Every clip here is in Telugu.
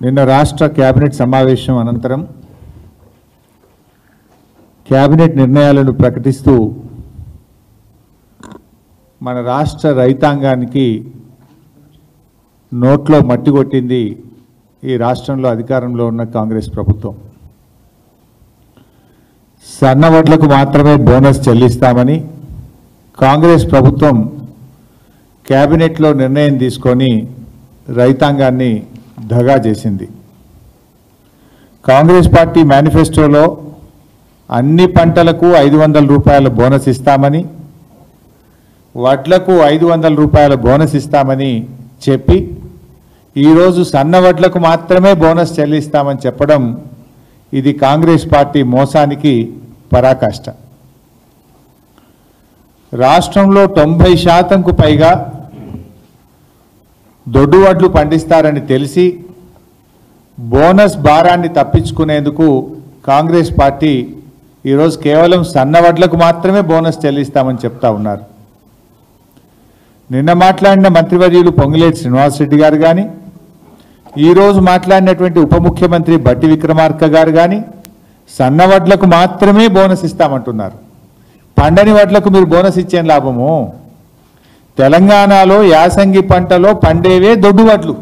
నిన్న రాష్ట్ర కేబినెట్ సమావేశం అనంతరం కేబినెట్ నిర్ణయాలను ప్రకటిస్తూ మన రాష్ట్ర రైతాంగానికి నోట్లో మట్టి కొట్టింది ఈ రాష్ట్రంలో అధికారంలో ఉన్న కాంగ్రెస్ ప్రభుత్వం. సన్నవడ్లకు మాత్రమే బోనస్ చెల్లిస్తామని కాంగ్రెస్ ప్రభుత్వం కేబినెట్లో నిర్ణయం తీసుకొని రైతాంగాన్ని దగా చేసింది. కాంగ్రెస్ పార్టీ మేనిఫెస్టోలో అన్ని పంటలకు 500 రూపాయల బోనస్ ఇస్తామని, వడ్లకు 500 రూపాయల బోనస్ ఇస్తామని చెప్పి ఈరోజు సన్న వడ్లకు మాత్రమే బోనస్ చెల్లిస్తామని చెప్పడం ఇది కాంగ్రెస్ పార్టీ మోసానికి పరాకాష్ట. రాష్ట్రంలో 90% పైగా దొడ్డు వడ్లు పండిస్తారని తెలిసి బోనస్ భారాన్ని తప్పించుకునేందుకు కాంగ్రెస్ పార్టీ ఈరోజు కేవలం సన్న వడ్లకు మాత్రమే బోనస్ చెల్లిస్తామని చెప్తా ఉన్నారు. నిన్న మాట్లాడిన మంత్రివర్యులు పొంగులేటి శ్రీనివాసరెడ్డి గారు కానీ, ఈరోజు మాట్లాడినటువంటి ఉప ముఖ్యమంత్రి బట్టి విక్రమార్క గారు కానీ సన్న వడ్లకు మాత్రమే బోనస్ ఇస్తామంటున్నారు. పండని వడ్లకు మీరు బోనస్ ఇచ్చేం లాభము? తెలంగాణలో యాసంగి పంటలో పండేవే దొడ్డు వడ్లు.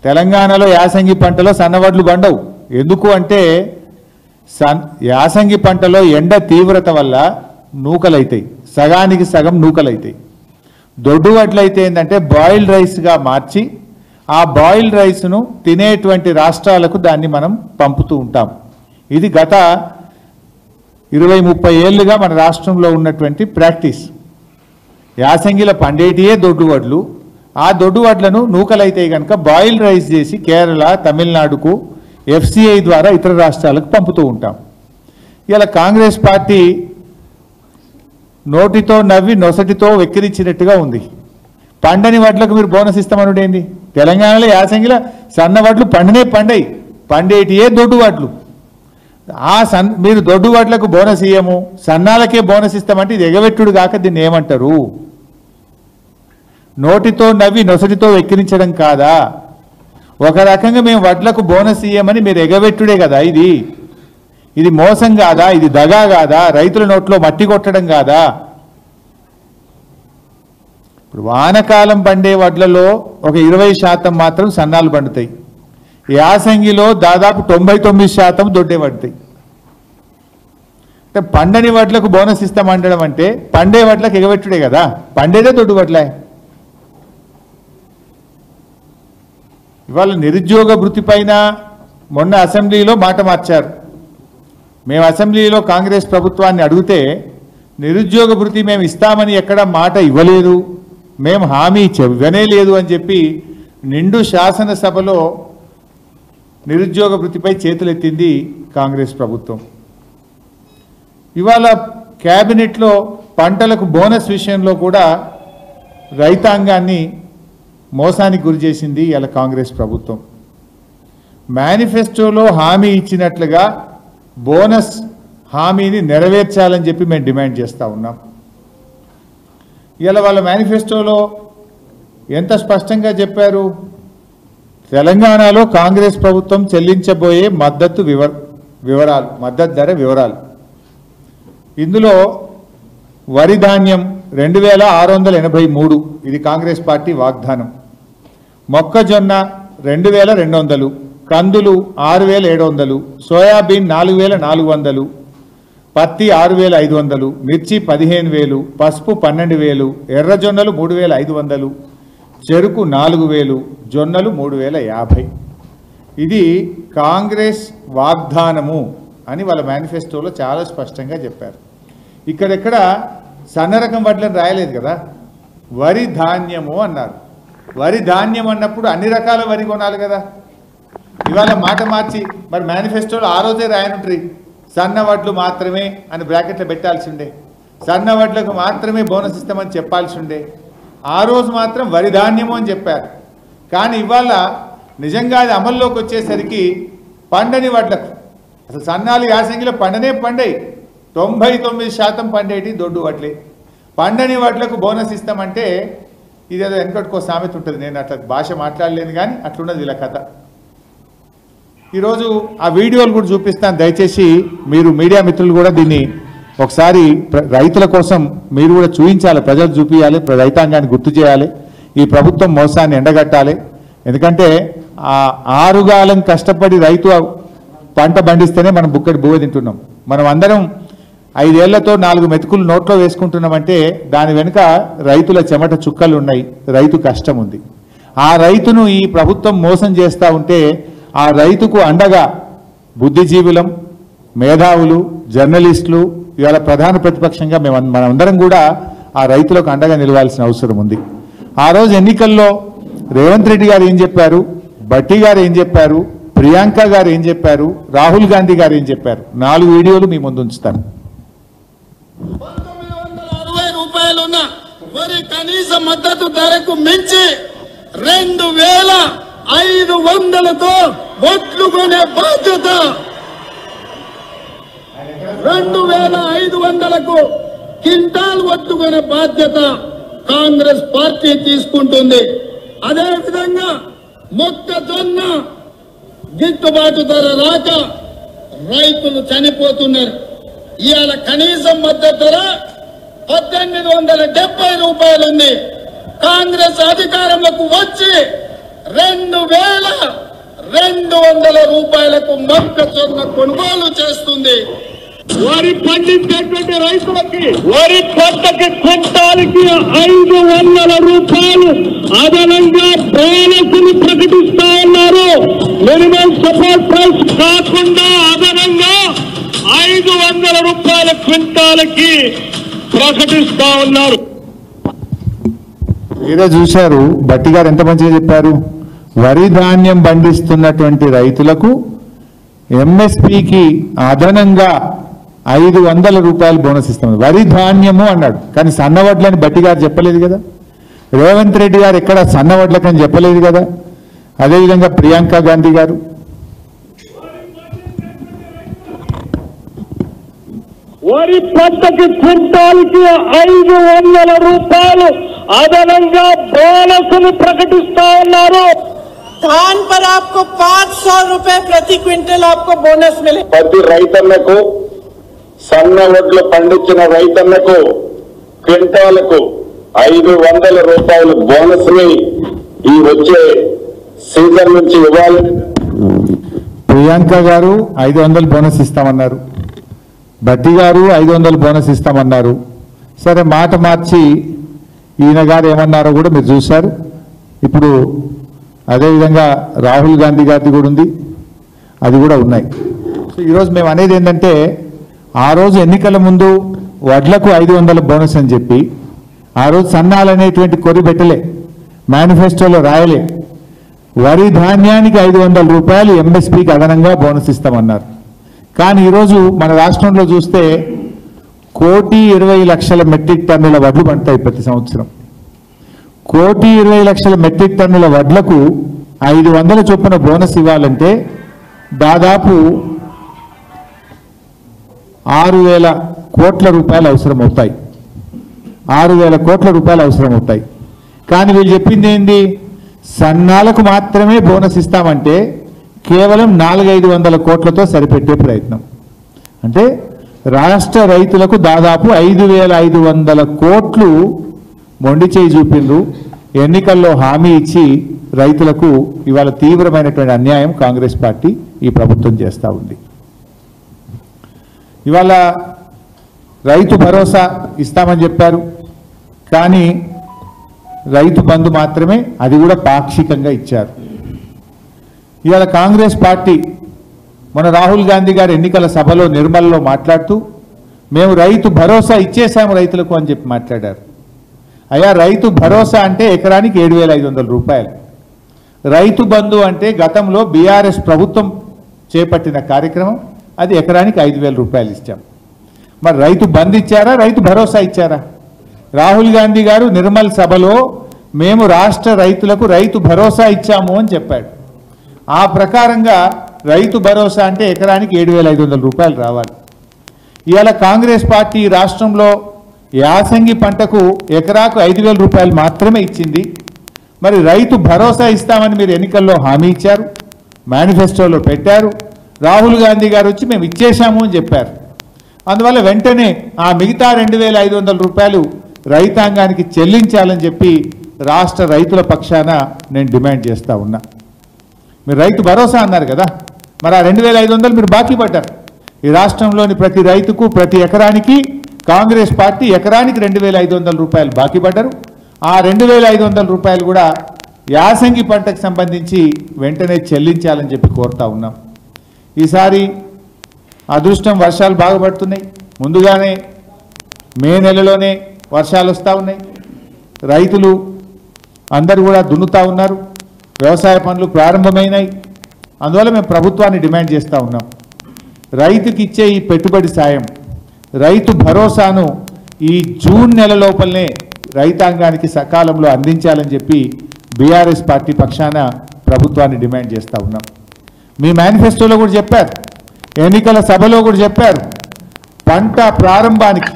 తెలంగాణలో యాసంగి పంటలో సన్నవడ్లు పండవు. ఎందుకు అంటే యాసంగి పంటలో ఎండ తీవ్రత వల్ల నూకలైతాయి, సగానికి సగం నూకలైతాయి. దొడ్డు వడ్లు అయితే ఏంటంటే బాయిల్డ్ రైస్గా మార్చి ఆ బాయిల్డ్ రైస్ను తినేటువంటి రాష్ట్రాలకు దాన్ని మనం పంపుతూ ఉంటాం. ఇది గత 20-30 ఏళ్ళుగా మన రాష్ట్రంలో ఉన్నటువంటి ప్రాక్టీస్. యాసంగిల పండేటియే దొడ్డు వడ్లు, ఆ దొడ్డు వడ్లను నూకలైతే కనుక బాయిల్డ్ రైస్ చేసి కేరళ, తమిళనాడుకు FCI ద్వారా ఇతర రాష్ట్రాలకు పంపుతూ ఉంటాం. ఇలా కాంగ్రెస్ పార్టీ నోటితో నవ్వి నొసటితో వెక్కిరించినట్టుగా ఉంది. పండని వడ్లకు మీరు బోనస్ ఇస్తామనుడు ఏంది? తెలంగాణలో యాసంగిల సన్న వడ్లు పండేటియే దొడ్డు వడ్లు. మీరు దొడ్డు వడ్లకు బోనస్ ఇయ్యము, సన్నాలకే బోనస్ ఇస్తామంటే ఇది ఎగవెట్టుడు కాక దీన్ని ఏమంటారు? నోటితో నవ్వి నొసటితో వెక్కిరించడం కాదా? ఒక రకంగా మేము వడ్లకు బోనస్ ఇయ్యమని మీరు ఎగవెట్టుడే కదా. ఇది మోసం కాదా? ఇది దగా కాదా? రైతుల నోట్లో మట్టి కొట్టడం కాదా? ఇప్పుడు వానకాలం పండే వడ్లలో ఒక 20% మాత్రం సన్నాలు పండుతాయి. యాసంగిలో దాదాపు 99% దొడ్డే పడతాయి. అంటే పండని వడ్లకు బోనస్ ఇస్తామంటడం అంటే పండే వడ్లకు ఎగబెట్టుడే కదా. పండేదే దొడ్డు వడ్లే. ఇవాళ నిరుద్యోగ భృతి పైన మొన్న అసెంబ్లీలో మాట మార్చారు. మేము అసెంబ్లీలో కాంగ్రెస్ ప్రభుత్వాన్ని అడిగితే నిరుద్యోగ భృతి మేము ఇస్తామని ఎక్కడ మాట ఇవ్వలేదు, మేము హామీ ఇవ్వనే లేదు అని చెప్పి నిండు శాసనసభలో నిరుద్యోగ భృతిపై చేతులెత్తింది కాంగ్రెస్ ప్రభుత్వం. ఇవాళ కేబినెట్లో పంటలకు బోనస్ విషయంలో కూడా రైతాంగాన్ని మోసానికి గురి చేసింది ఇలా కాంగ్రెస్ ప్రభుత్వం. మేనిఫెస్టోలో హామీ ఇచ్చినట్లుగా బోనస్ హామీని నెరవేర్చాలని చెప్పి మేము డిమాండ్ చేస్తూ ఉన్నాం. ఇలా వాళ్ళ మేనిఫెస్టోలో ఎంత స్పష్టంగా చెప్పారు? తెలంగాణలో కాంగ్రెస్ ప్రభుత్వం చెల్లించబోయే మద్దతు ధర వివరాలు. ఇందులో వరి ధాన్యం 2683, ఇది కాంగ్రెస్ పార్టీ వాగ్దానం. మొక్కజొన్న 2200, కందులు 6700, సోయాబీన్ 4400, పత్తి 6500, మిర్చి 15000, పసుపు 12000, ఎర్రజొన్నలు 3500, చెరుకు 4000, జొన్నలు 3050. ఇది కాంగ్రెస్ వాగ్దానము అని వాళ్ళ మేనిఫెస్టోలో చాలా స్పష్టంగా చెప్పారు. ఇక్కడెక్కడ సన్న రకం వడ్లను రాయలేదు కదా, వరి ధాన్యము అన్నారు. వరి ధాన్యం అన్నప్పుడు అన్ని రకాల వరి కొనాలి కదా. ఇవాళ మాట మార్చి మరి మేనిఫెస్టోలో ఆ రోజే రాయనుంటారు సన్న వడ్లు మాత్రమే అని బ్రాకెట్లో పెట్టాల్సి ఉండే, సన్న వడ్లకు మాత్రమే బోనస్ ఇస్తామని చెప్పాల్సి ఉండే. ఆ రోజు మాత్రం వరి ధాన్యము అని చెప్పారు. కానీ ఇవాళ నిజంగా అది అమల్లోకి వచ్చేసరికి పండని వడ్లకు, అసలు సన్నాలు యాసంగిలో పండై 99% పండేటి దొడ్డు వడ్లే. పండని వడ్లకు బోనస్ ఇస్తామంటే ఇదేదో వెనకట్టుకో సామెత ఉంటుంది. నేను అట్లా భాష మాట్లాడలేను కానీ అట్లున్నది ఇలా కథ. ఈరోజు ఆ వీడియోలు కూడా చూపిస్తాను, దయచేసి మీరు మీడియా మిత్రులు కూడా దీన్ని ఒకసారి రైతుల కోసం మీరు కూడా చూపించాలి, ప్రజలు చూపించాలి, రైతాంగాన్ని గుర్తు చేయాలి, ఈ ప్రభుత్వం మోసాన్ని ఎండగట్టాలి. ఎందుకంటే ఆరుగాలం కష్టపడి రైతు పంట పండిస్తేనే మనం బుక్కడి బువ్వ తింటున్నాం. మనం అందరం 5 ఏళ్లతో 4 మెతుకులు నోట్లో వేసుకుంటున్నామంటే దాని వెనుక రైతుల చెమట చుక్కలు ఉన్నాయి, రైతు కష్టం ఉంది. ఆ రైతును ఈ ప్రభుత్వం మోసం చేస్తూ ఉంటే ఆ రైతుకు అండగా బుద్ధిజీవులం, మేధావులు, జర్నలిస్టులు, ఇవాళ ప్రధాన ప్రతిపక్షంగా మనందరం కూడా ఆ రైతులకు అండగా నిలవాల్సిన అవసరం ఉంది. ఆ రోజు ఎన్నికల్లో రేవంత్ రెడ్డి గారు ఏం చెప్పారు, భట్టి గారు ఏం చెప్పారు, ప్రియాంక గారు ఏం చెప్పారు, రాహుల్ గాంధీ గారు ఏం చెప్పారు, 4 వీడియోలు మీ ముందు ఉంచుతాను. 1960 రూపాయలున్న వరి కనీస మద్దతు ధరకు మించి 2500తో ఒట్లు కొనే బాధ్యత, 2500కు క్వింటాల్ ఒట్లు కొనే బాధ్యత కాంగ్రెస్ పార్టీ తీసుకుంటుంది. అదేవిధంగా మొక్కజొన్న గిట్టుబాటు ధర రాక రైతులు చనిపోతున్నారు. ఇవాళ కనీస మద్దతు ధర 1870 రూపాయలు ఉంది. కాంగ్రెస్ అధికారంలోకి వచ్చి 2200 రూపాయలకు మొక్కజొన్న కొనుగోలు చేస్తుంది. వరి పండించేటువంటి రైతులకి వరి పంటకి క్వింటాల్కి 500 రూపాయలు అదనంగా బోనస్ని ప్రకటిస్తా ఉన్నారు. మినిమం సపోర్ట్ ప్రైస్ కాకుండా అదనంగా 500 రూపాయల క్వింటాల్కి ప్రకటిస్తా ఉన్నారు. మీరే చూశారు భట్టి గారు ఎంత మంచిగా చెప్పారు. వరి ధాన్యం పండిస్తున్నటువంటి రైతులకు ఎంఎస్పికి అదనంగా 500 రూపాయలు బోనస్ ఇస్తాం. వరి ధాన్యము అన్నాడు, కానీ సన్నవడ్లని భట్టి గారు చెప్పలేదు కదా. రేవంత్ రెడ్డి గారు ఎక్కడ సన్నవడ్లకని చెప్పలేదు కదా. అదేవిధంగా ప్రియాంక గాంధీ గారు వరి పంటకి క్వింటాల్కి 500 రూపాయలు అదనంగా బోనస్ని ప్రకటిస్తా ఉన్నారు. धान पर आपको 500 रुपए प्रति क्विंटल आपको बोनस मिले. ప్రతి రైతన్నకు సన్న వడ్లు పండించిన రైతన్నకు క్వింటాలకు 500 రూపాయల బోనస్ ని ఈ వచ్చే సీజన్ నుంచి ఇవ్వాలి. ప్రియాంక గారు 500 బోనస్ ఇస్తామన్నారు, భట్టి గారు 500 బోనస్ ఇస్తామన్నారు. సరే మాట మార్చి ఈయన గారు ఏమన్నారో కూడా మీరు చూశారు. ఇప్పుడు అదేవిధంగా రాహుల్ గాంధీ గారిది కూడా ఉంది, అది కూడా ఉన్నాయి. సో ఈరోజు మేము అనేది ఏంటంటే ఆ రోజు ఎన్నికల ముందు వడ్లకు 500 బోనస్ అని చెప్పి ఆ రోజు సన్నాలు అనేటువంటి కొరి పెట్టలే, మేనిఫెస్టోలో రాయలే. వరి ధాన్యానికి 500 రూపాయలు ఎంఎస్పీకి అదనంగా బోనస్ ఇస్తామన్నారు. కానీ ఈరోజు మన రాష్ట్రంలో చూస్తే 1,20,00,000 మెట్రిక్ టన్నుల వడ్లు పండుతాయి ప్రతి సంవత్సరం. 1,20,00,000 మెట్రిక్ టన్నుల వడ్లకు 500 చొప్పున బోనస్ ఇవ్వాలంటే దాదాపు 6,000 కోట్ల రూపాయలు అవసరం అవుతాయి. 6,000 కోట్ల రూపాయలు అవసరం అవుతాయి. కానీ వీళ్ళు చెప్పింది ఏంది, సన్నాలకు మాత్రమే బోనస్ ఇస్తామంటే కేవలం 400-500 కోట్లతో సరిపెట్టే ప్రయత్నం. అంటే రాష్ట్ర రైతులకు దాదాపు 5,500 కోట్లు మొండి చేయి చూపిండ్రు. ఎన్నికల్లో హామీ ఇచ్చి రైతులకు ఇవాళ తీవ్రమైనటువంటి అన్యాయం కాంగ్రెస్ పార్టీ ఈ ప్రభుత్వం చేస్తూ ఉంది. ఇవాళ రైతు భరోసా ఇస్తామని చెప్పారు, కానీ రైతు బంధు మాత్రమే, అది కూడా పాక్షికంగా ఇచ్చారు. ఇవాళ కాంగ్రెస్ పార్టీ మన రాహుల్ గాంధీ గారు ఎన్నికల సభలో నిర్మల్లో మాట్లాడుతూ మేము రైతు భరోసా ఇచ్చేసాము రైతులకు అని చెప్పి మాట్లాడారు. అయ్యా, రైతు భరోసా అంటే ఎకరానికి 7,500 రూపాయలు. రైతు బంధు అంటే గతంలో బీఆర్ఎస్ ప్రభుత్వం చేపట్టిన కార్యక్రమం, అది ఎకరానికి 5,000 రూపాయలు ఇచ్చాం. మరి రైతు బంధు ఇచ్చారా, రైతు భరోసా ఇచ్చారా? రాహుల్ గాంధీ గారు నిర్మల్ సభలో మేము రాష్ట్ర రైతులకు రైతు భరోసా ఇచ్చాము అని చెప్పాడు. ఆ ప్రకారంగా రైతు భరోసా అంటే ఎకరానికి 7,500 రూపాయలు రావాలి. ఇవాళ కాంగ్రెస్ పార్టీ రాష్ట్రంలో యాసంగి పంటకు ఎకరాకు 5,000 రూపాయలు మాత్రమే ఇచ్చింది. మరి రైతు భరోసా ఇస్తామని మీరు ఎన్నికల్లో హామీ ఇచ్చారు, మేనిఫెస్టోలో పెట్టారు. రాహుల్ గాంధీ గారు వచ్చి మేము ఇచ్చేశాము అని చెప్పారు. అందువల్ల వెంటనే ఆ మిగతా 2,500 రూపాయలు రైతాంగానికి చెల్లించాలని చెప్పి రాష్ట్ర రైతుల పక్షాన నేను డిమాండ్ చేస్తూ ఉన్నా. మీరు రైతు భరోసా అన్నారు కదా, మరి ఆ 2,500 మీరు బాకీ పడ్డారు. ఈ రాష్ట్రంలోని ప్రతి రైతుకు ప్రతి ఎకరానికి కాంగ్రెస్ పార్టీ ఎకరానికి 2,500 రూపాయలు బాకీ పడ్డారు. ఆ 2,500 రూపాయలు కూడా యాసంగి పంటకు సంబంధించి వెంటనే చెల్లించాలని చెప్పి కోరుతా ఉన్నాం. ఈసారి అదృష్టం వర్షాలు బాగా పడుతున్నాయి. ముందుగానే మే నెలలోనే వర్షాలు వస్తూ ఉన్నాయి. రైతులు అందరూ కూడా దున్నుతూ ఉన్నారు. వ్యవసాయ పనులు ప్రారంభమైనాయి. అందువల్ల మేము ప్రభుత్వాన్ని డిమాండ్ చేస్తూ ఉన్నాం, రైతుకి ఇచ్చే ఈ పెట్టుబడి సాయం, రైతు భరోసాను ఈ జూన్ నెల లోపలనే రైతాంగానికి సకాలంలో అందించాలని చెప్పి బీఆర్ఎస్ పార్టీ పక్షాన ప్రభుత్వాన్ని డిమాండ్ చేస్తూ ఉన్నాం. మీ మేనిఫెస్టోలో కూడా చెప్పారు, ఎన్నికల సభలో కూడా చెప్పారు, పంట ప్రారంభానికి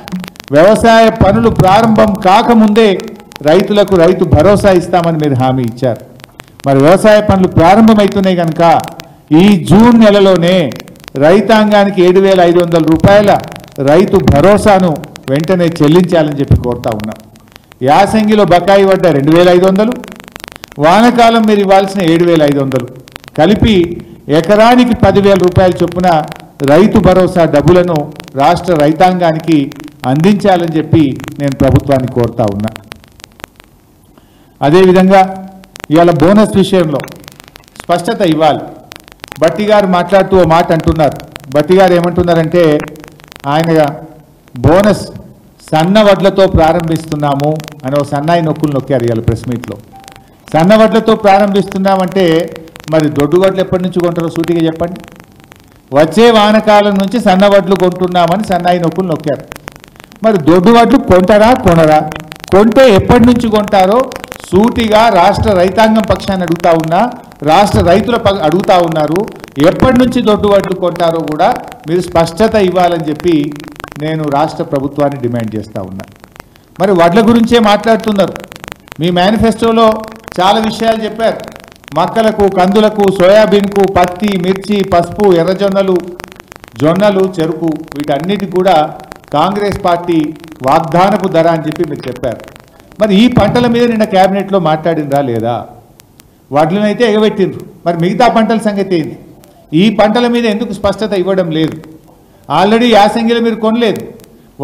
వ్యవసాయ పనులు ప్రారంభం కాకముందే రైతులకు రైతు భరోసా ఇస్తామని మీరు హామీ ఇచ్చారు. మరి వ్యవసాయ పనులు ప్రారంభమవుతున్నాయి కనుక ఈ జూన్ నెలలోనే రైతాంగానికి 7,500 రూపాయల రైతు భరోసాను వెంటనే చెల్లించాలని చెప్పి కోరుతా ఉన్నాం. యాసంగిలో బకాయి పడ్డ 2,500, వానకాలం మీరు ఇవ్వాల్సిన 7,500 కలిపి ఎకరానికి 10,000 రూపాయల చొప్పున రైతు భరోసా డబ్బులను రాష్ట్ర రైతాంగానికి అందించాలని చెప్పి నేను ప్రభుత్వాన్ని కోరుతా ఉన్నా. అదేవిధంగా ఇవాళ బోనస్ విషయంలో స్పష్టత ఇవ్వాలి. బట్టి గారు మాట్లాడుతూ ఓ మాట అంటున్నారు. బట్టి గారు ఏమంటున్నారంటే ఆయన బోనస్ సన్న వడ్లతో ప్రారంభిస్తున్నాము అని ఒక సన్నాయి నొక్కులు నొక్కారు ఇవాళ ప్రెస్ మీట్లో. సన్న వడ్లతో ప్రారంభిస్తున్నామంటే మరి దొడ్డు వడ్లు ఎప్పటి నుంచి కొంటారో సూటిగా చెప్పండి. వచ్చే వానకాలం నుంచి సన్న వడ్లు కొంటున్నామని సన్నాయి నొక్కులు నొక్కారు. మరి దొడ్డు వడ్లు కొంటారా కొనరా, కొంటే ఎప్పటి నుంచి కొంటారో సూటిగా రాష్ట్ర రైతాంగం పక్షాన్ని అడుగుతా ఉన్నా, రాష్ట్ర రైతుల అడుగుతా ఉన్నారు. ఎప్పటి నుంచి దొడ్డు వడ్లు కొంటారో కూడా మీరు స్పష్టత ఇవ్వాలని చెప్పి నేను రాష్ట్ర ప్రభుత్వాన్ని డిమాండ్ చేస్తూ ఉన్నా. మరి వడ్ల గురించే మాట్లాడుతున్నారు. మీ మేనిఫెస్టోలో చాలా విషయాలు చెప్పారు. మక్కలకు, కందులకు, సోయాబీన్కు, పత్తి, మిర్చి, పసుపు, ఎర్రజొన్నలు, జొన్నలు, చెరుకు వీటన్నిటికి కూడా కాంగ్రెస్ పార్టీ వాగ్దానపు ధర అని చెప్పి మీరు చెప్పారు. మరి ఈ పంటల మీద నిన్న క్యాబినెట్లో మాట్లాడినరా లేదా? వడ్లనైతే ఎగబెట్టిండ్రు, మరి మిగతా పంటల సంగతి ఏంది? ఈ పంటల మీద ఎందుకు స్పష్టత ఇవ్వడం లేదు? ఆల్రెడీ యాసంగిలో మీరు కొనలేదు.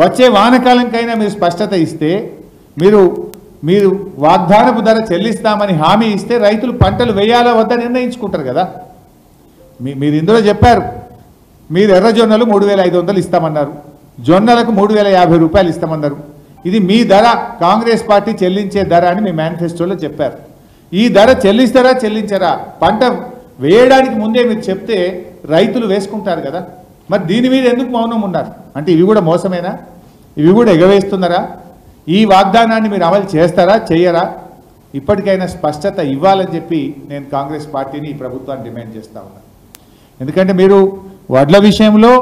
వచ్చే వానకాలంకైనా మీరు స్పష్టత ఇస్తే, మీరు వాగ్దానపు ధర చెల్లిస్తామని హామీ ఇస్తే రైతులు పంటలు వేయాలా వద్దా నిర్ణయించుకుంటారు కదా. మీరు ఇందులో చెప్పారు, మీరు ఎర్రజొన్నలు 3,500 ఇస్తామన్నారు, జొన్నలకు 3,050 రూపాయలు ఇస్తామన్నారు. ఇది మీ ధర, కాంగ్రెస్ పార్టీ చెల్లించే ధర అని మీ మేనిఫెస్టోలో చెప్పారు. ఈ ధర చెల్లిస్తారా చెల్లించరా? పంట వేయడానికి ముందే మీరు చెప్తే రైతులు వేసుకుంటారు కదా. మరి దీని మీద ఎందుకు మౌనం ఉన్నారు? అంటే ఇవి కూడా మోసమేనా? ఇవి కూడా ఎగవేస్తున్నారా? ఈ వాగ్దానాన్ని మీరు అమలు చేస్తారా చేయరా? ఇప్పటికైనా స్పష్టత ఇవ్వాలని చెప్పి నేను కాంగ్రెస్ పార్టీని, ఈ ప్రభుత్వాన్ని డిమాండ్ చేస్తా ఉన్నాను. ఎందుకంటే మీరు వడ్ల విషయంలో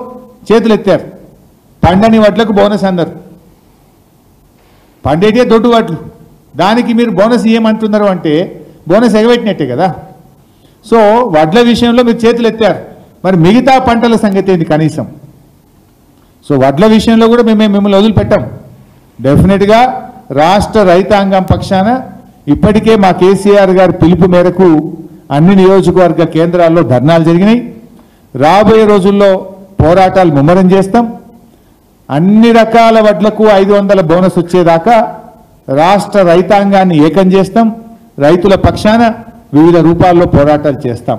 చేతులు ఎత్తారు. పండని వడ్లకు బోనస్ అన్నారు, పండేటే దొడ్డు వడ్లు, దానికి మీరు బోనస్ ఇవ్వమంటున్నారు అంటే బోనస్ ఎగబెట్టినట్టే కదా. సో వడ్ల విషయంలో మీరు చేతులు ఎత్తారు, మరి మిగతా పంటల సంగతి ఏంటి కనీసం? సో వడ్ల విషయంలో కూడా మేము మిమ్మల్ని వదిలిపెట్టాం. డెఫినెట్గా రాష్ట్ర రైతాంగం పక్షాన ఇప్పటికే మా కేసీఆర్ గారి పిలుపు మేరకు అన్ని నియోజకవర్గ కేంద్రాల్లో ధర్నాలు జరిగినాయి. రాబోయే రోజుల్లో పోరాటాలు ముమ్మరం చేస్తాం. అన్ని రకాల వడ్లకు 500 బోనస్ వచ్చేదాకా రాష్ట్ర రైతాంగాన్ని ఏకం చేస్తాం. రైతుల పక్షాన వివిధ రూపాల్లో పోరాటాలు చేస్తాం.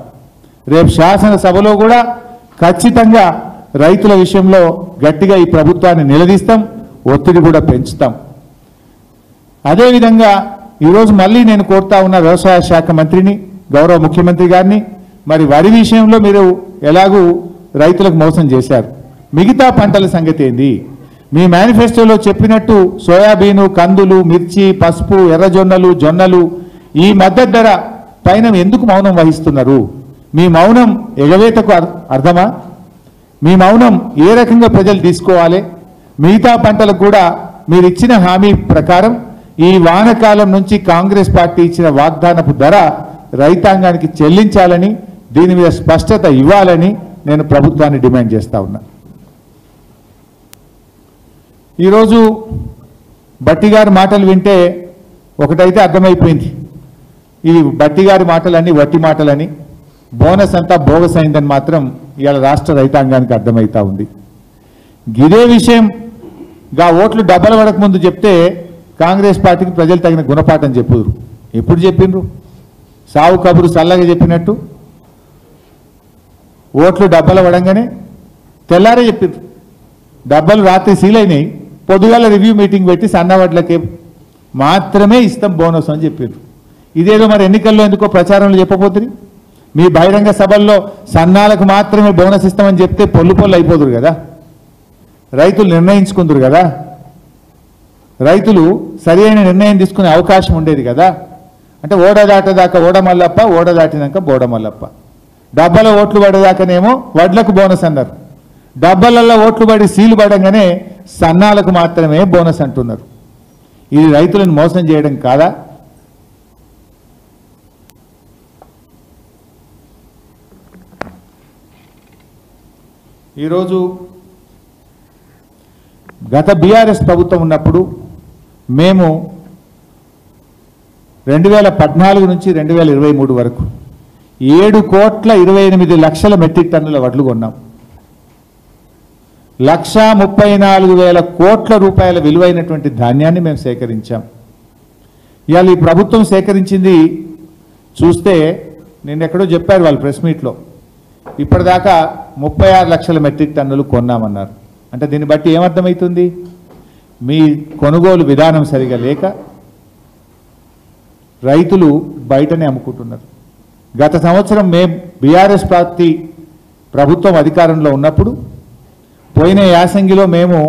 రేపు శాసనసభలో కూడా ఖచ్చితంగా రైతుల విషయంలో గట్టిగా ఈ ప్రభుత్వాన్ని నిలదీస్తాం, ఒత్తిడి కూడా పెంచుతాం. అదేవిధంగా ఈరోజు మళ్ళీ నేను కోరుతా ఉన్న వ్యవసాయ శాఖ మంత్రిని, గౌరవ ముఖ్యమంత్రి గారిని, మరి వరి విషయంలో మీరు ఎలాగూ రైతులకు మోసం చేశారు, మిగతా పంటల సంగతి ఏంది? మీ మేనిఫెస్టోలో చెప్పినట్టు సోయాబీను, కందులు, మిర్చి, పసుపు, ఎర్రజొన్నలు, జొన్నలు ఈ మద్దతు ధర పైన ఎందుకు మౌనం వహిస్తున్నారు? మీ మౌనం ఎగవేతకు అర్థమా? మీ మౌనం ఏ రకంగా ప్రజలు తీసుకోవాలి? మిగతా పంటలకు కూడా మీరు ఇచ్చిన హామీ ప్రకారం ఈ వానకాలం నుంచి కాంగ్రెస్ పార్టీ ఇచ్చిన వాగ్దానపు ధర రైతాంగానికి చెల్లించాలని దీని మీద స్పష్టత ఇవ్వాలని నేను ప్రభుత్వాన్ని డిమాండ్ చేస్తా ఉన్నా. ఈరోజు భట్టి గారి మాటలు వింటే ఒకటైతే అర్థమైపోయింది, ఈ భట్టి గారి మాటలన్నీ వట్టి మాటలని, బోనస్ అంతా బోగస్ అయిందని మాత్రం ఇవాళ రాష్ట్ర రైతాంగానికి అర్థమవుతా ఉంది. ఇదే విషయంగా ఓట్లు డబ్బల పడక ముందు చెప్తే కాంగ్రెస్ పార్టీకి ప్రజలు తగిన గుణపాఠం చెప్పుదురు. ఎప్పుడు చెప్పిండ్రు? సావు కబురు చల్లగా చెప్పినట్టు ఓట్లు డబ్బల పడంగానే తెల్లారే చెప్పిండ్రు. డబ్బలు రాత్రి సీల్ అయినాయి, పొద్దుగాల రివ్యూ మీటింగ్ పెట్టి సన్నవడ్లకి మాత్రమే ఇస్తాం బోనస్ అని చెప్పిండ్రు. ఇదేదో మరి ఎన్నికల్లో ఎందుకో ప్రచారంలో చెప్పబోతుంది. మీ బహిరంగ సభల్లో సన్నాలకు మాత్రమే బోనస్ ఇస్తామని చెప్తే పొల్లు అయిపోదురు కదా, రైతులు నిర్ణయించుకుందరు కదా, రైతులు సరి అయిన నిర్ణయం తీసుకునే అవకాశం ఉండేది కదా. అంటే ఓడ దాటదాకా ఓడ మల్లప్ప, ఓడ దాటినాక బోడ మల్లప్ప. డబ్బల ఓట్లు పడేదాకానేమో వడ్లకు బోనస్ అన్నారు, డబ్బలలో ఓట్లు పడి సీలు పడంగానే సన్నాలకు మాత్రమే బోనస్ అంటున్నారు. ఇది రైతులను మోసం చేయడం కాదా? ఈరోజు గత బీఆర్ఎస్ ప్రభుత్వం ఉన్నప్పుడు మేము 2014 నుంచి 2023 వరకు 7,28,00,000 మెట్రిక్ టన్నుల వడ్లు కొన్నాం. 1,34,000 కోట్ల రూపాయల విలువైనటువంటి ధాన్యాన్ని మేము సేకరించాం. ఇవాళ ఈ ప్రభుత్వం సేకరించింది చూస్తే నిన్నెక్కడో చెప్పారు వాళ్ళు ప్రెస్ మీట్లో, ఇప్పటిదాకా 36 లక్షల మెట్రిక్ టన్నులు కొన్నామన్నారు. అంటే దీన్ని బట్టి ఏమర్థమవుతుంది? మీ కొనుగోలు విధానం సరిగా లేక రైతులు బయటనే అమ్ముకుంటున్నారు. గత సంవత్సరం మేము బీఆర్ఎస్ పార్టీ ప్రభుత్వం అధికారంలో ఉన్నప్పుడు పోయిన యాసంగిలో మేము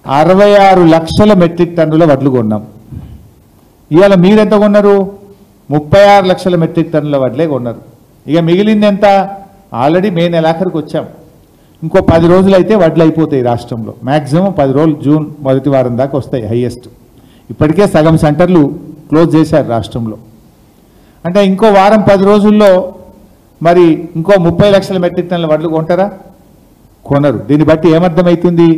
66 లక్షల మెట్రిక్ టన్నుల వడ్లు కొన్నాం. ఇవాళ మీరెంత కొన్నారు? 36 లక్షల మెట్రిక్ టన్నుల వడ్లే కొన్నారు. ఇక మిగిలింది ఎంత? ఆల్రెడీ మే నెలాఖరికి వచ్చాం. ఇంకో 10 రోజులు అయితే వడ్లు అయిపోతాయి రాష్ట్రంలో. మ్యాక్సిమం 10 రోజులు, జూన్ మొదటి వారం దాకా వస్తాయి హైయెస్ట్. ఇప్పటికే సగం సెంటర్లు క్లోజ్ చేశారు రాష్ట్రంలో. అంటే ఇంకో వారం 10 రోజుల్లో మరి ఇంకో 30 లక్షల మెట్రిక్ టన్నుల వడ్లు కొంటారా? కొనరు. దీన్ని బట్టి ఏమర్థమవుతుంది?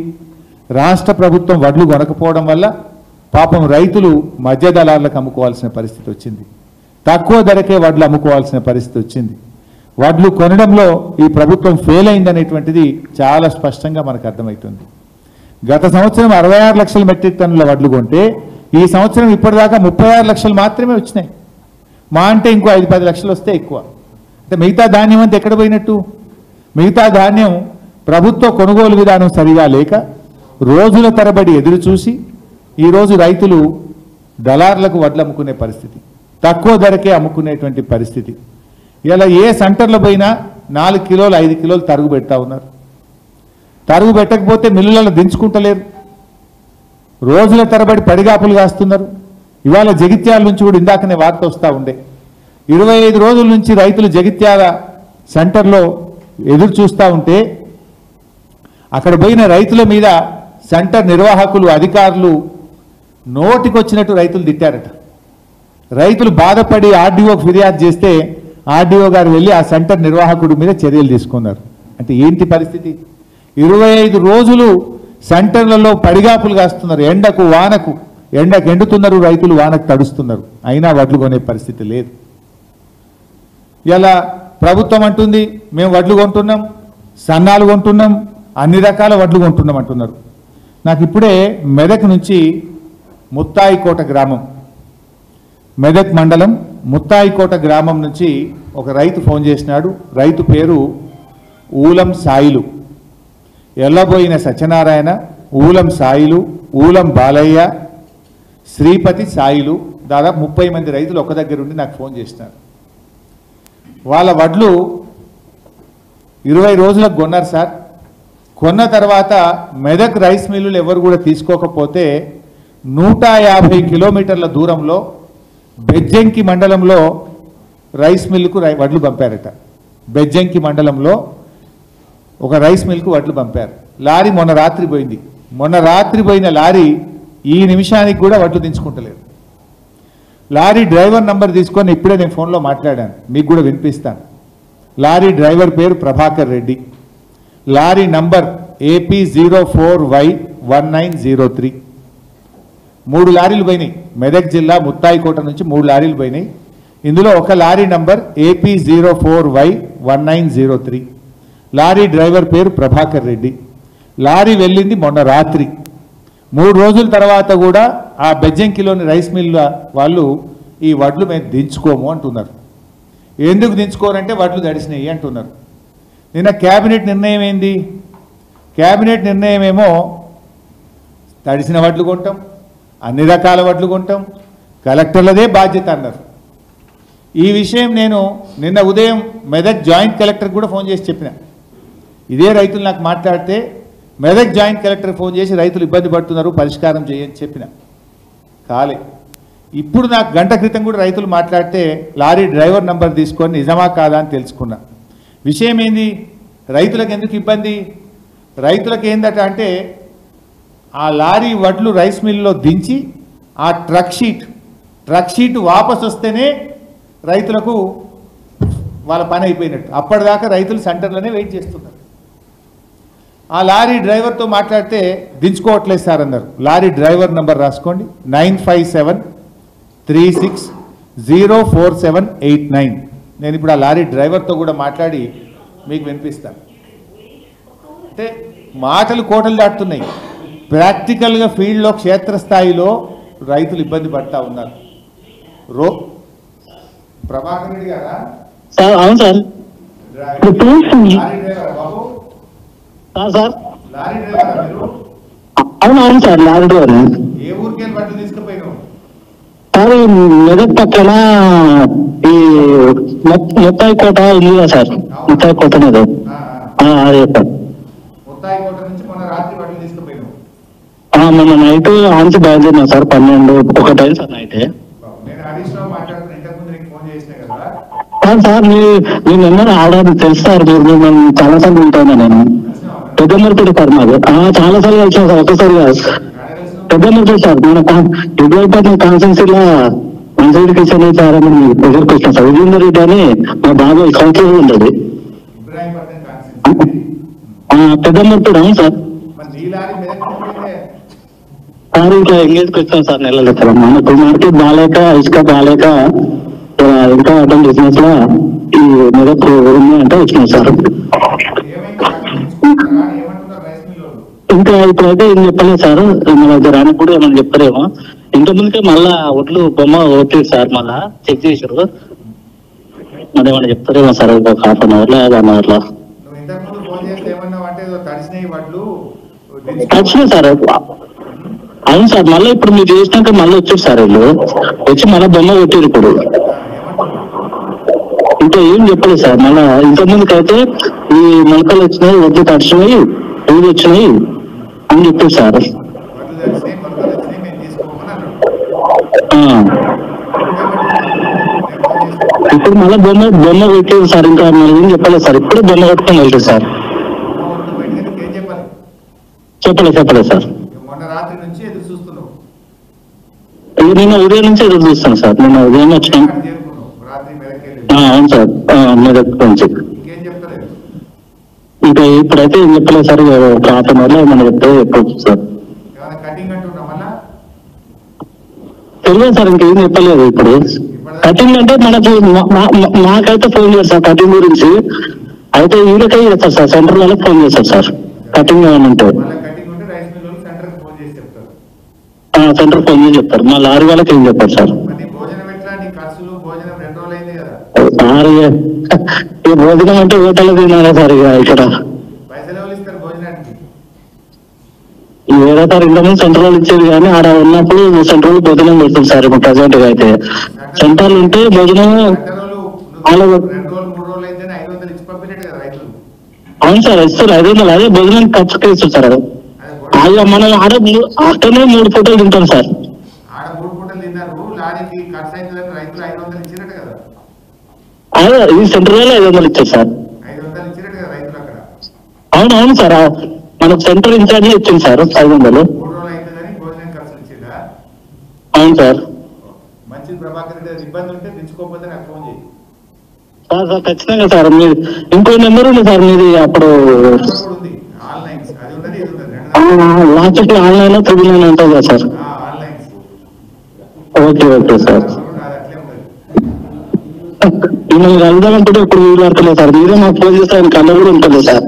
రాష్ట్ర ప్రభుత్వం వడ్లు కొనకపోవడం వల్ల పాపం రైతులు మధ్య దళార్లకు అమ్ముకోవాల్సిన పరిస్థితి వచ్చింది, తక్కువ ధరకే వడ్లు అమ్ముకోవాల్సిన పరిస్థితి వచ్చింది. వడ్లు కొనడంలో ఈ ప్రభుత్వం ఫెయిల్ అయిందనేటువంటిది చాలా స్పష్టంగా మనకు అర్థమవుతుంది. గత సంవత్సరం 66 లక్షల మెట్రిక్ టన్నుల వడ్లు కొంటే ఈ సంవత్సరం ఇప్పటిదాకా 36 లక్షలు మాత్రమే వచ్చినాయి. మా అంటే ఇంకో 5-10 లక్షలు వస్తే ఎక్కువ. అంటే మిగతా ధాన్యం అంతా ఎక్కడ పోయినట్టు? మిగతా ధాన్యం ప్రభుత్వ కొనుగోలు విధానం సరిగా లేక రోజుల తరబడి ఎదురు చూసి ఈరోజు రైతులు దళార్లకు వడ్లు అమ్ముకునే పరిస్థితి, తక్కువ ధరకే అమ్ముకునేటువంటి పరిస్థితి. ఇలా ఏ సెంటర్లో పోయినా 4 కిలోలు 5 కిలోలు తరుగు పెడతా ఉన్నారు. తరుగు పెట్టకపోతే మిల్లులలో దించుకుంటలేరు, రోజుల తరబడి పడిగాపులు కాస్తున్నారు. ఇవాళ జగిత్యాల నుంచి కూడా ఇందాకనే వార్త వస్తూ ఉండే, 25 రోజుల నుంచి రైతులు జగిత్యాల సెంటర్లో ఎదురు చూస్తూ ఉంటే అక్కడ పోయిన రైతుల మీద సెంటర్ నిర్వాహకులు, అధికారులు నోటికొచ్చినట్టు రైతులు తిట్టారట. రైతులు బాధపడి ఆర్డీఓకి ఫిర్యాదు చేస్తే ఆర్డీఓ గారు వెళ్ళి ఆ సెంటర్ నిర్వాహకుడి మీద చర్యలు తీసుకున్నారు. అంటే ఏంటి పరిస్థితి? 25 రోజులు సెంటర్లలో పడిగాపులు కాస్తున్నారు. ఎండకు వానకు, ఎండకు ఎండుతున్నారు రైతులు, వానకు తడుస్తున్నారు, అయినా వడ్లు కొనే పరిస్థితి లేదు. ఇలా ప్రభుత్వం అంటుంది మేము వడ్లు కొంటున్నాం, సన్నాలు కొంటున్నాం, అన్ని రకాల వడ్లు కొంటున్నాం అంటున్నారు. నాకు ఇప్పుడే మెదక్ నుంచి ముత్తాయికోట గ్రామం, మెదక్ మండలం ముత్తాయికోట గ్రామం నుంచి ఒక రైతు ఫోన్ చేసినాడు. రైతు పేరు ఊలం సాయిలు, ఎల్లబోయిన సత్యనారాయణ, ఊలం సాయిలు, ఊలం బాలయ్య, శ్రీపతి సాయిలు, దాదాపు 30 మంది రైతులు ఒక దగ్గర ఉండి నాకు ఫోన్ చేసినారు. వాళ్ళ వడ్లు 20 రోజులకు కొన్నారు సార్. కొన్న తర్వాత మెదక్ రైస్ మిల్లులు ఎవరు కూడా తీసుకోకపోతే 150 కిలోమీటర్ల దూరంలో బెజ్జంకి మండలంలో రైస్ మిల్లుకు వడ్లు పంపారట. బెజ్జంకి మండలంలో ఒక రైస్ మిల్కు వడ్లు పంపారు. లారీ మొన్న రాత్రి పోయింది. మొన్న రాత్రి పోయిన లారీ ఈ నిమిషానికి కూడా వడ్లు దించుకుంటలేదు. లారీ డ్రైవర్ నంబర్ తీసుకొని ఇప్పుడే నేను ఫోన్లో మాట్లాడాను, మీకు కూడా వినిపిస్తాను. లారీ డ్రైవర్ పేరు Prabhakar Reddy. Lorry number AP04Y1903. 3 లారీలు పోయినాయి. మెదక్ జిల్లా ముత్తాయికోట నుంచి 3 లారీలు పోయినాయి. ఇందులో ఒక lorry number AP04Y1903. Lorry driver పేరు ప్రభాకర్ రెడ్డి. లారీ వెళ్ళింది మొన్న రాత్రి. 3 రోజుల తర్వాత కూడా ఆ బెజ్జంకిలోని రైస్ మిల్ వాళ్ళు ఈ వడ్లు మేము దించుకోము అంటున్నారు. ఎందుకు దించుకోరంటే వడ్లు తడిసినాయి అంటున్నారు. నిన్న క్యాబినెట్ నిర్ణయం ఏంది? క్యాబినెట్ నిర్ణయం ఏమో తడిసిన వడ్లు కొంటాం, అన్ని రకాల వడ్లు కొంటాం, కలెక్టర్లదే బాధ్యత అన్నారు. ఈ విషయం నేను నిన్న ఉదయం మెదక్ జాయింట్ కలెక్టర్ కూడా ఫోన్ చేసి చెప్పిన. ఇదే రైతులు నాకు మాట్లాడితే మెదక్ జాయింట్ కలెక్టర్ ఫోన్ చేసి రైతులు ఇబ్బంది పడుతున్నారు, పరిష్కారం చేయని చెప్పిన. కాలే. ఇప్పుడు నాకు గంట క్రితం కూడా రైతులు మాట్లాడితే లారీ డ్రైవర్ నంబర్ తీసుకొని నిజమా కాదా అని తెలుసుకున్నా. విషయం ఏంది? రైతులకు ఎందుకు ఇబ్బంది? రైతులకు ఏందట అంటే ఆ లారీ వడ్లు రైస్ మిల్లో దించి ఆ ట్రక్ షీట్ వాపస్ వస్తేనే రైతులకు వాళ్ళ పని అయిపోయినట్టు. అప్పటిదాకా రైతులు సెంటర్లోనే వెయిట్ చేస్తున్నారు. ఆ లారీ డ్రైవర్తో మాట్లాడితే దించుకోవట్లేదు సార్ అన్నారు. లారీ డ్రైవర్ నంబర్ రాసుకోండి, 9573604789. నేను ఇప్పుడు ఆ లారీ డ్రైవర్తో కూడా మాట్లాడి మీకు వినిపిస్తాను. అంటే మాటలు కోటలు దాటుతున్నాయి. ప్రాక్టికల్గా ఫీల్డ్లో క్షేత్రస్థాయిలో రైతులు ఇబ్బంది పడతా ఉన్నారు. ప్రభాకర్ రెడ్డి గారా? అవును సార్. లారీ డ్రైవరా బాబు? సార్ లారీ డ్రైవరా మీరు? అవును సార్, లారీ డ్రైవర్. ఏ ఊరికి వెళ్ళి బట్టలు తీసుకుపోయినావు? సార్ మెదక్ పక్కన ఈ ముత్తాయి కోట ఉంది కదా సార్, ముత్తాయి కోట మీద అదే సార్. ముత్తాయి కోట నుంచి మొన్న రాత్రి బట్టలు తీసుకుపోయినావు? మొన్న నైట్ ఆన్సి బయలుదేరినా సార్, 12-1 అయింది సార్ నైట్. నేను హరీష్ రావు మాట్లాడుతున్నా, ఇంతకుముందు నీకు ఫోన్ చేసినా కదా. సార్ మీ నెంబర్ ఆర్డర్ తెలుసు సార్, మేము చాలా సార్లు ఉంటాను నేను. పెద్దమర్పేట సార్ మాది. చాలా సార్లు కలిసాం సార్, ఒకసారి కాదు. పెద్దమర్పేట సార్, మన ఇబ్రాహీంపట్నం కాన్స్టిట్యూన్సీలో మంచిరెడ్డి కిషన్ సార్ అని దగ్గరికి వచ్చినాం సార్. విజేందర్ రెడ్డి అని మా బాబాయ్ కౌన్సిలర్ ఉండదు. పెద్దమర్పేట. అవును సార్. సార్ ఇట్లా ఎంగేజ్కి వచ్చాం సార్, నెలలు సార్. మనకు మార్కెట్ బాగాలేక, ఇసుక బాగాలేక ఇంకా అటెండ్ బిజినెస్ లో ఈ మెదక్ ఉంది అంటే వచ్చినాం సార్. ఇంకా ఇప్పుడైతే ఏం చెప్పలేదు సార్, మన దగ్గర రానికి కూడా ఏమన్నా చెప్తారేమో. ఇంతకుముందుకే మళ్ళా ఒట్లు బొమ్మ ఓట్లేదు సార్, మళ్ళా చెక్ చేసారు. అదేమన్నా చెప్తారేమో సార్, ఒక ½ అన్ అవర్ లో 1 అవర్ లో వచ్చినాయి సార్. అవును సార్, మళ్ళీ ఇప్పుడు మీరు చేసినాక మళ్ళీ వచ్చారు సార్, వీళ్ళు వచ్చి మళ్ళీ బొమ్మ కొట్టారు. ఇప్పుడు ఇంకా ఏం చెప్పలేదు సార్. మళ్ళా ఇంతకుముందుకు అయితే ఈ మొలకలు వచ్చినాయి, వడ్లు తడిచినాయి, పూలు వచ్చినాయి అని చెప్పారు సార్. ఇప్పుడు మళ్ళీ బొమ్మ పెట్టేది సార్. ఇంకా మళ్ళీ ఏం చెప్పలేదు సార్, ఇప్పుడు బొమ్మ కొట్టుకొని వెళ్తారు సార్. చెప్పలేదు సార్. నిన్న ఉదయం నుంచి ఎదురు చూస్తాను సార్. నిన్న ఉదయం వచ్చినాం. అవును సార్, మెదక్ నుంచి. ఇంకా ఇప్పుడైతే ఏం చెప్పలేదు సార్, ఒక ½ అన్ అవర్ లో ఏమన్నా చెప్తే చెప్పవచ్చు సార్. తెలియదు సార్, ఇంకేం చెప్పలేదు. ఇప్పుడు కటింగ్ అంటే మనకి మాకైతే ఫోన్ చేస్తారు కటింగ్ గురించి. అయితే వీళ్ళకై చేస్తారు సార్, సెంటర్ వాళ్ళకి ఫోన్ చేస్తారు సార్ కటింగ్ ఏమన్నా ఉంటే. సెంటర్ ఫోన్ చేసి చెప్తారు. మా లారీ వాళ్ళకి ఏం చెప్పారు సార్. ఈ భోజనం అంటే హోటల్ తినాలా సార్? ఇక ఇక్కడ వేరే సార్ ఇంతకుముందు సెంటర్ వాళ్ళు ఇచ్చేది, కానీ ఆడ ఉన్నప్పుడు సెంటర్ వాళ్ళు భోజనం పెడుతుంది సార్. ఇప్పుడు ప్రజెంట్ గా అయితే సెంటర్లు ఉంటే భోజనం. అవును సార్, ఇస్తారు 500. అదే భోజనం ఖర్చుకే ఇస్తారు సార్. అది మనం ఆడ అక్కడనే 3 పూటలు తింటాం సార్. అదే ఈ సెంటర్ లో 500 ఇచ్చారు సార్. అవును సార్, మనకు సెంటర్ ఇన్ఛార్జ్ ఇచ్చింది సార్ 500. అవును సార్. మత్స్య ప్రభాకర్ రెడ్డి గారి ఇబ్బంది ఉంటే దించుకోకపోతే నాకు ఫోన్ చేయి. సార్ ఖచ్చితంగా సార్. మీరు ఇంకో నెంబర్ ఉంది సార్ మీది అప్పుడు ఉంది ఆన్లైన్, అది ఉన్నది ఇది ఉన్నది. లాస్ట్ ఆన్లైన్ 39 ఉంటుంది కదా sir? Online. Okay okay sir. అట్లే ఉంటుంది. మిమ్మల్ని కలుద్దామంటే ఇప్పుడు వీలు పడతలేదు సార్. మీరే మాకు ఫోన్ చేస్తే ఆయన కళ్ళ కూడా ఉంటుంది సార్.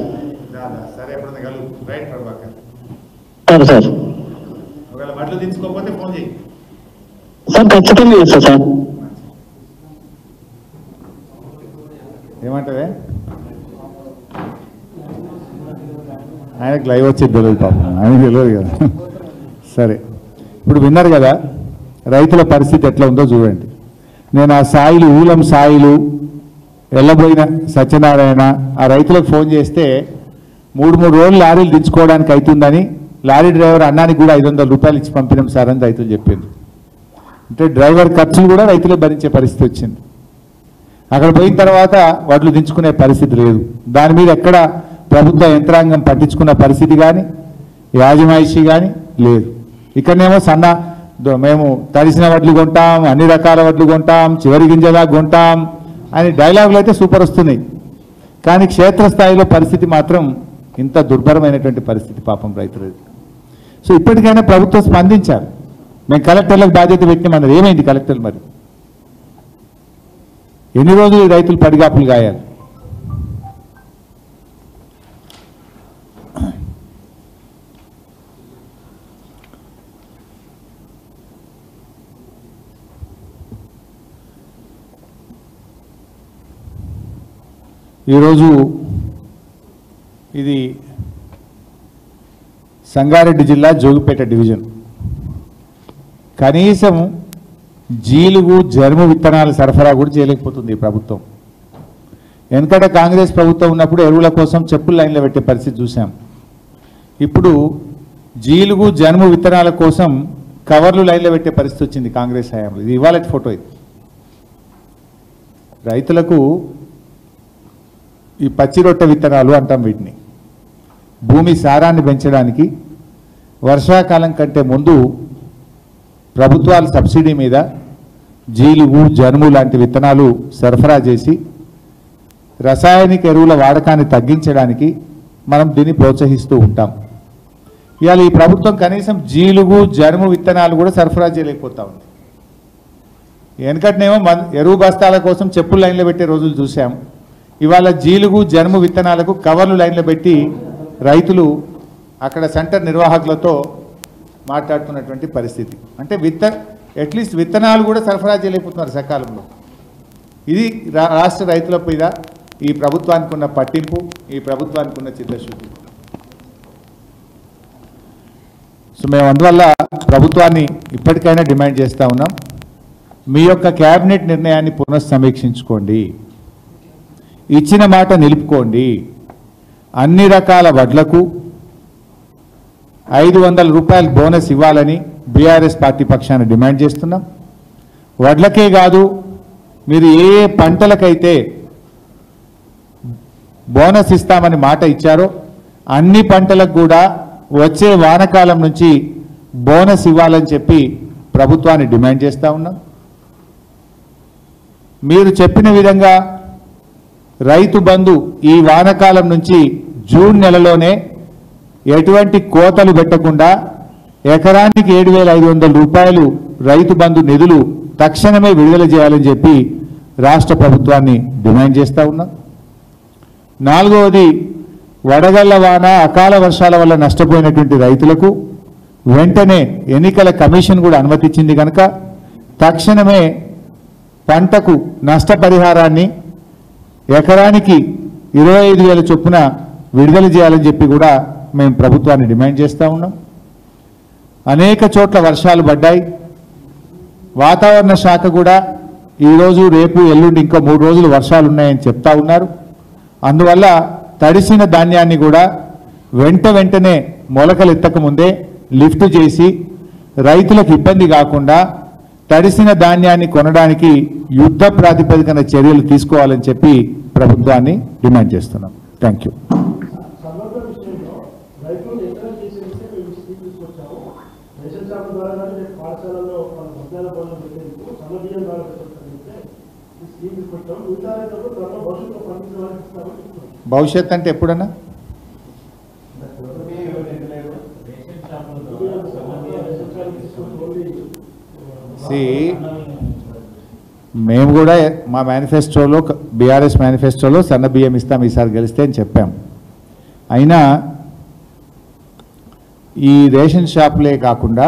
సరే ఎప్పుడు కలుగు. రైట్ ప్రభాకర్. సరే సార్. ఒకవేళ బట్టలు దించుకోకపోతే ఫోన్ చేయి సార్. ఖచ్చితంగా చేస్తా సార్. ఏమంటావే? ఆయనకు లైవ్ వచ్చేది తెలియదు పాపం, ఆయనకు తెలియదు కదా. సరే, ఇప్పుడు విన్నారు కదా రైతుల పరిస్థితి ఎట్లా ఉందో చూడండి. నేను ఆ సాయిలు ఊలం సాయిలు వెళ్ళబోయిన సత్యనారాయణ ఆ రైతులకు ఫోన్ చేస్తే 3 రోజులు లారీలు దించుకోవడానికి అవుతుందని లారీ డ్రైవర్ అన్నానికి కూడా 500 రూపాయలు ఇచ్చి పంపినాం సార్ అని రైతులు చెప్పింది. అంటే డ్రైవర్ ఖర్చులు కూడా రైతులు భరించే పరిస్థితి వచ్చింది. అక్కడ పోయిన తర్వాత వడ్లు దించుకునే పరిస్థితి లేదు. దాని మీద ఎక్కడ ప్రభుత్వ యంత్రాంగం పట్టించుకున్న పరిస్థితి కానీ యాజమాయిషీ కానీ లేదు. ఇక్కడనేమో మేము తడిసిన వడ్లు కొంటాం, అన్ని రకాల వడ్లు కొంటాం, చివరి గింజలా కొంటాం అని డైలాగులు అయితే సూపర్ వస్తున్నాయి. కానీ క్షేత్రస్థాయిలో పరిస్థితి మాత్రం ఇంత దుర్భరమైనటువంటి పరిస్థితి పాపం రైతులది. సో ఇప్పటికైనా ప్రభుత్వం స్పందించాలి. మేము కలెక్టర్లకు బాధ్యత పెట్టినామన్నది ఏమైంది కలెక్టర్లు? మరి ఎన్ని రోజులు రైతులు పడిగాపులు గాయాలి? ఈరోజు ఇది సంగారెడ్డి జిల్లా జోగిపేట డివిజన్. కనీసం జీలుగు జరుము విత్తనాలు సరఫరా కూడా చేయలేకపోతుంది ఈ ప్రభుత్వం. వెనకట కాంగ్రెస్ ప్రభుత్వం ఉన్నప్పుడు ఎరువుల కోసం చెప్పులు లైన్లో పెట్టే పరిస్థితి చూసాం. ఇప్పుడు జీలుగు జరుము విత్తనాల కోసం కవర్లు లైన్లో పెట్టే పరిస్థితి వచ్చింది కాంగ్రెస్ హయాంలో. ఇది ఇవాళ ఫోటో. ఇది రైతులకు ఈ పచ్చి రొట్టె విత్తనాలు అంటాం వీటిని. భూమి సారాన్ని పెంచడానికి వర్షాకాలం కంటే ముందు ప్రభుత్వాలు సబ్సిడీ మీద జీలుగు జనుము లాంటి విత్తనాలు సరఫరా చేసి రసాయనిక ఎరువుల వాడకాన్ని తగ్గించడానికి మనం దీన్ని ప్రోత్సహిస్తూ ఉంటాం. ఇవాళ ఈ ప్రభుత్వం కనీసం జీలుగు జనుము విత్తనాలు కూడా సరఫరా చేయలేకపోతా ఉంది. వెనకటనేమో ఎరువు బస్తాల కోసం చెప్పులు లైన్లో పెట్టే రోజులు చూసాం. ఇవాళ జీలుగు జనుము విత్తనాలకు కవర్లు లైన్లో పెట్టి రైతులు అక్కడ సెంటర్ నిర్వాహకులతో మాట్లాడుతున్నటువంటి పరిస్థితి. అంటే అట్లీస్ట్ విత్తనాలు కూడా సరఫరా చేయలేకపోతున్నారు సకాలంలో. ఇది రాష్ట్ర రైతుల మీద ఈ ప్రభుత్వానికి ఉన్న పట్టింపు, ఈ ప్రభుత్వానికి ఉన్న చిత్తశుద్ధి. సో మేము అందువల్ల ప్రభుత్వాన్ని ఇప్పటికైనా డిమాండ్ చేస్తూ ఉన్నాం, మీ యొక్క క్యాబినెట్ నిర్ణయాన్ని పునఃసమీక్షించుకోండి, ఇచ్చిన మాట నిలుపుకోండి. అన్ని రకాల వడ్లకు 500 రూపాయలు బోనస్ ఇవ్వాలని బీఆర్ఎస్ పార్టీ పక్షాన డిమాండ్ చేస్తున్నాం. వడ్లకే కాదు, మీరు ఏ పంటలకైతే బోనస్ ఇస్తామని మాట ఇచ్చారో అన్ని పంటలకు కూడా వచ్చే వానాకాలం నుంచి బోనస్ ఇవ్వాలని చెప్పి ప్రభుత్వాన్ని డిమాండ్ చేస్తూ ఉన్నాం. మీరు చెప్పిన విధంగా రైతు బంధు ఈ వానాకాలం నుంచి జూన్ నెలలోనే ఎటువంటి కోతలు పెట్టకుండా ఎకరానికి 7,500 రూపాయలు రైతు బంధు నిధులు తక్షణమే విడుదల చేయాలని చెప్పి రాష్ట్ర ప్రభుత్వాన్ని డిమాండ్ చేస్తూ ఉన్నాం. నాలుగవది, వడగళ్ల వాన అకాల వర్షాల వల్ల నష్టపోయినటువంటి రైతులకు వెంటనే ఎన్నికల కమిషన్ కూడా అనుమతించింది కనుక తక్షణమే పంటకు నష్టపరిహారాన్ని ఎకరానికి 25,000 చొప్పున విడుదల చేయాలని చెప్పి కూడా మేము ప్రభుత్వాన్ని డిమాండ్ చేస్తూ ఉన్నాం. అనేక చోట్ల వర్షాలు పడ్డాయి. వాతావరణ శాఖ కూడా ఈరోజు రేపు ఎల్లుండి ఇంకో 3 రోజులు వర్షాలు ఉన్నాయని చెప్తా ఉన్నారు. అందువల్ల తడిసిన ధాన్యాన్ని కూడా వెంటనే మొలకలు ఎత్తకముందే లిఫ్ట్ చేసి రైతులకు ఇబ్బంది కాకుండా తడిసిన ధాన్యాన్ని కొనడానికి యుద్ధ ప్రాతిపదికన చర్యలు తీసుకోవాలని చెప్పి ప్రభుత్వాన్ని డిమాండ్ చేస్తున్నాం. Thank you. రైతులు ఎక్కడ చేసే తీసుకొచ్చాము రేషన్ షాప్ ద్వారా పాఠశాలలో మధ్యాహ్న భోజనం పెట్టేందుకు సన్న బియ్యం ద్వారా పెట్టాలంటే ఈ స్కీమ్ తీసుకొచ్చాం. మిగతా రైతులకు త్వరలో భవిష్యత్తులో పండించడానికి ఇస్తామని చెప్తున్నాం. భవిష్యత్ అంటే ఎప్పుడన్నా మేము కూడా మా మేనిఫెస్టోలో బీఆర్ఎస్ మేనిఫెస్టోలో సన్న బియ్యం ఇస్తాం ఈసారి గెలిస్తే అని చెప్పాం. అయినా ఈ రేషన్ షాపులే కాకుండా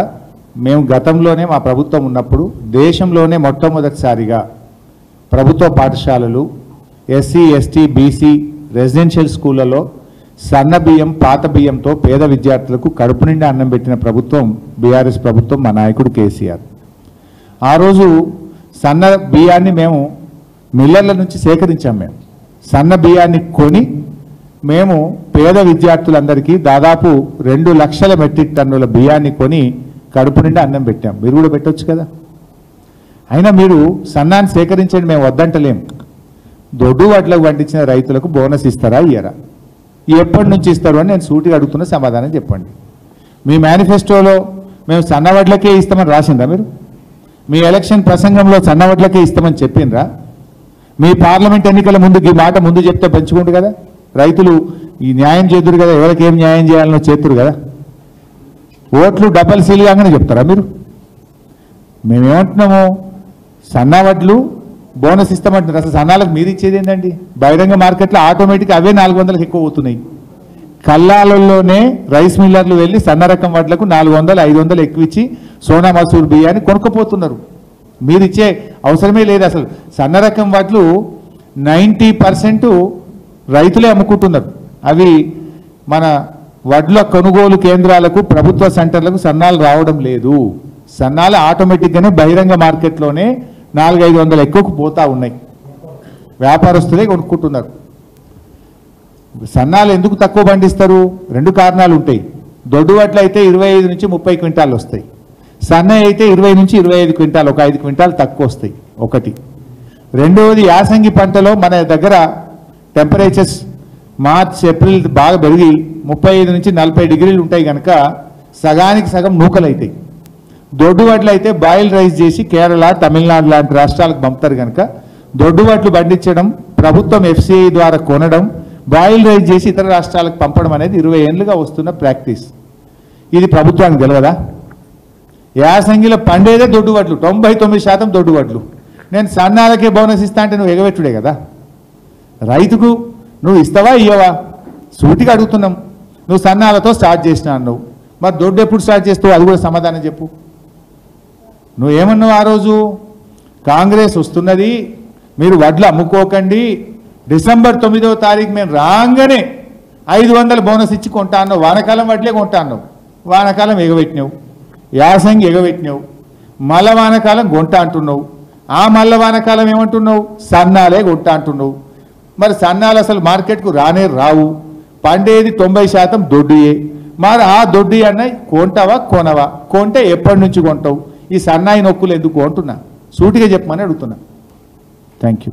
మేము గతంలోనే మా ప్రభుత్వం ఉన్నప్పుడు దేశంలోనే మొట్టమొదటిసారిగా ప్రభుత్వ పాఠశాలలు ఎస్సీ ఎస్టీ బీసీ రెసిడెన్షియల్ స్కూళ్ళలో సన్న బియ్యం పాత బియ్యంతో పేద విద్యార్థులకు కడుపు నిండా అన్నం పెట్టిన ప్రభుత్వం బీఆర్ఎస్ ప్రభుత్వం, మా నాయకుడు కేసీఆర్. ఆ రోజు సన్న బియ్యాన్ని మేము మిల్లర్ల నుంచి సేకరించాం. మేము సన్న బియ్యాన్ని కొని మేము పేద విద్యార్థులందరికీ దాదాపు 2 లక్షల మెట్రిక్ టన్నుల బియ్యాన్ని కొని కడుపు నిండా అన్నం పెట్టాం. మీరు కూడా పెట్టొచ్చు కదా. అయినా మీరు సన్నాన్ని సేకరించండి, మేము వద్దంటలేం. దొడ్డు వడ్లకు పండించిన రైతులకు బోనస్ ఇస్తారా ఇయ్యరా? ఎప్పటి నుంచి ఇస్తారు అని నేను సూటిగా అడుగుతున్న సమాధానం చెప్పండి. మీ మేనిఫెస్టోలో మేము సన్న వడ్లకే ఇస్తామని రాసిండ్రా? మీరు మీ ఎలక్షన్ ప్రసంగంలో సన్న వడ్లకే ఇస్తామని చెప్పిండ్రా? మీ పార్లమెంట్ ఎన్నికల ముందు ఈ మాట ముందు చెప్తే పంచుకోండి కదా. రైతులు ఈ న్యాయం చేతురు కదా, ఎవరికి ఏం న్యాయం చేయాలనో చేతురు కదా. ఓట్లు డబల్ సీల్ కాగానే చెప్తారా మీరు? మేమేమంటున్నాము, సన్న వడ్లు బోనస్ ఇస్తామంటున్నారు. అసలు సన్నాలకు మీరు ఇచ్చేది ఏంటండి? బహిరంగ మార్కెట్లో ఆటోమేటిక్ అవే 400లకు ఎక్కువ అవుతున్నాయి. కల్లాలలోనే రైస్ మిల్లర్లు వెళ్ళి సన్న రకం వడ్లకు 400, 500 ఎక్కువ ఇచ్చి సోనా మసూర్ బియ్యాన్ని కొనుక్కపోతున్నారు. మీరు ఇచ్చే అవసరమే లేదు. అసలు సన్న రకం వడ్లు 90% రైతులే అమ్ముకుంటున్నారు. అవి మన వడ్ల కొనుగోలు కేంద్రాలకు ప్రభుత్వ సెంటర్లకు సన్నాలు రావడం లేదు. సన్నాలు ఆటోమేటిక్గానే బహిరంగ మార్కెట్లోనే 400-500 ఎక్కువకు పోతా ఉన్నాయి. వ్యాపారస్తులే కొనుక్కుంటున్నారు. సన్నాలు ఎందుకు తక్కువ పండిస్తారు? 2 కారణాలు ఉంటాయి. దొడ్డు వడ్లు అయితే 25 నుంచి 30 క్వింటాలు వస్తాయి. సన్న అయితే 20 నుంచి 25 క్వింటాలు, ఒక 5 క్వింటాలు తక్కువ వస్తాయి. ఒకటి. రెండవది, యాసంగి పంటలో మన దగ్గర టెంపరేచర్స్ మార్చ్ ఏప్రిల్ బాగా పెరిగి 35 నుంచి 40 డిగ్రీలు ఉంటాయి కనుక సగానికి సగం నూకలు అవుతాయి. దొడ్డు వడ్లు అయితే బాయిల్ రైస్ చేసి కేరళ, తమిళనాడు లాంటి రాష్ట్రాలకు పంపుతారు కనుక దొడ్డు వడ్లు పండించడం, ప్రభుత్వం FCI ద్వారా కొనడం, బాయిల్ రైస్ చేసి ఇతర రాష్ట్రాలకు పంపడం అనేది 20 ఏళ్ళుగా వస్తున్న ప్రాక్టీస్. ఇది ప్రభుత్వానికి తెలియదా? యాసంగిలో పండేదే దొడ్డు వడ్లు, 99% దొడ్డు వడ్లు. నేను సన్నాలకే బోనస్ ఇస్తా అంటే నువ్వు ఎగబెట్టుడే కదా. రైతుకు నువ్వు ఇస్తావా ఇయ్యవా? సూటిగా అడుగుతున్నాం. నువ్వు సన్నాలతో స్టార్ట్ చేసినా అన్నావు, మరి దొడ్డు ఎప్పుడు స్టార్ట్ చేస్తావు? అది కూడా సమాధానం చెప్పు. నువ్వేమన్నావు ఆ రోజు? కాంగ్రెస్ వస్తున్నది, మీరు వడ్లు అమ్ముకోకండి, డిసెంబర్ 9వ తారీఖు మేము రాగానే 500 బోనస్ ఇచ్చి కొంటా అన్నావు. వానకాలం వడ్లే కొంటా అన్నావు. వానకాలం ఎగబెట్టినావు, యాసంగి ఎగబెట్టినావు, మల్ల వానకాలం కొంటా అంటున్నావు. ఆ మల్ల వానకాలం ఏమంటున్నావు? సన్నాలే కొంటా అంటున్నావు. మరి సన్నాలు అసలు మార్కెట్కు రానే రావు. పండేది 90% దొడ్డుయే. మరి ఆ దొడ్డు అన్న కొంటావా కొనవా? కొంటే ఎప్పటి నుంచి కొంటావు? ఈ సన్నాయి నొక్కులు ఎందుకు అంటున్నా? సూటిగా చెప్పమని అడుగుతున్నా. Thank you.